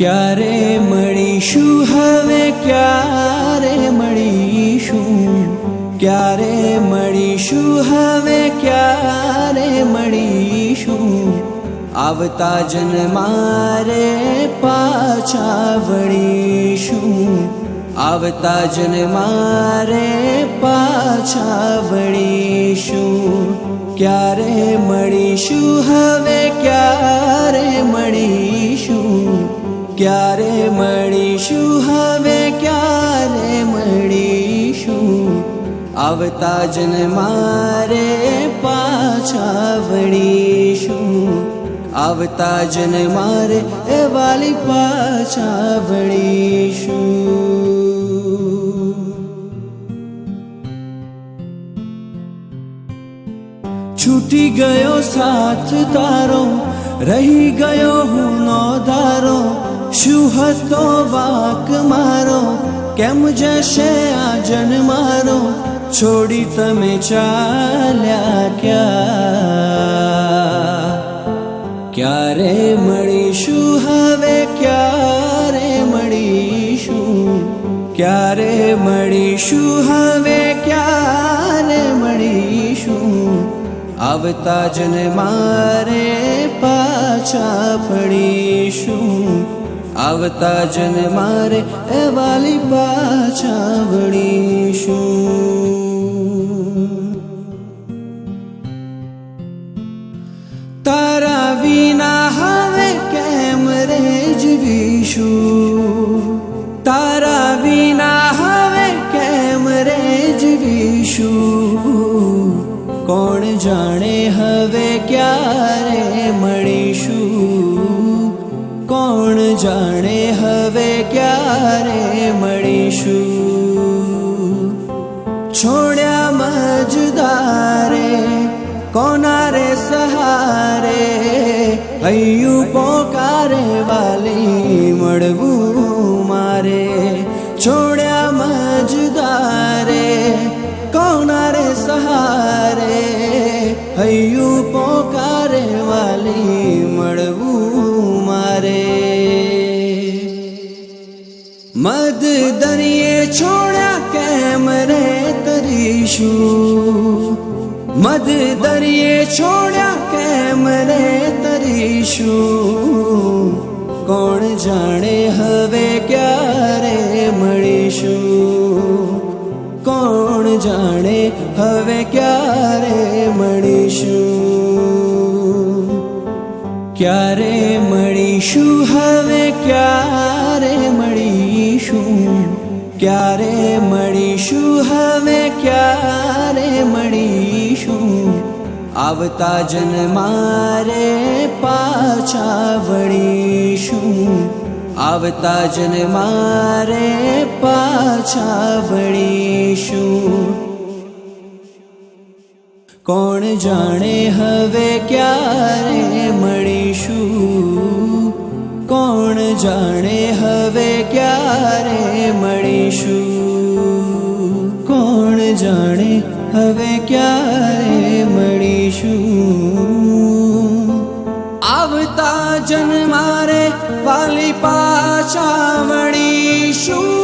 ક્યારે મળીશું હવે ક્યારે મળીશું ક્યારે મળીશું હવે ક્યારે મળીશું આવતા જન્મારે પાછા વળીશું આવતા જન્મારે પાછા વળીશું ક્યારે મળીશું હવે ક્યારે મળીશું ક્યારે મળીશું હવે ક્યારે મળીશું આવતા જન્મારે પાછા વળીશું આવતા જન્મારે એ વાલી પાછા વળીશું। छूटी गयो साथ तारो रही गयो हूँ नो धारो शू हतो वाक मारो केम जशे आ जन मारो छोड़ी तमे चाल्या क्या क्यारे मळीशुं हवे क्यारे मळीशुं क्यारे मळीशुं हवे क्यारे मळीशुं आवता जन्मारे पाछा वळीशुं आवता जन्मारे ए वाली पाछा वळीशुं। तारा विना हवे केम रे जीवीशुं तारा विना हवे केम रे जीवीशुं कोण जाने हवे क्यारे मळीशुं कोण जाने हवे क्यारे मळीशुं छोड्या मजदारे कोना रे सहारे हय्यू पोकारे वाली मळवुं मारे छोड्या मजदारे कोना रे सहारे हय्यू पोकारे वाली मळवुं मारे मद दरिये छोड्या केम रे तरीशुं मद दरिये छोड्या केम रे तरीशुं कोण जाने हवे क्यारे मळीशुं कोण जाने हवे क्यारे मळीशुं क्यारे मळीशुं हवे क्यारे मळीशुं क्यारे मळीशुं हवे क्यारे मळीशुं आवता जन्मारे पाछा वळीशुं आवता जन्मारे पाछा वळीशुं कोण जाने हवे क्यारे मळीशुं कोण जाने हवे क्यारे मळीशुं कोण जाने हवे क्यारे मळीशुं आवता जन्मारे वाली पाछा वळीशुं।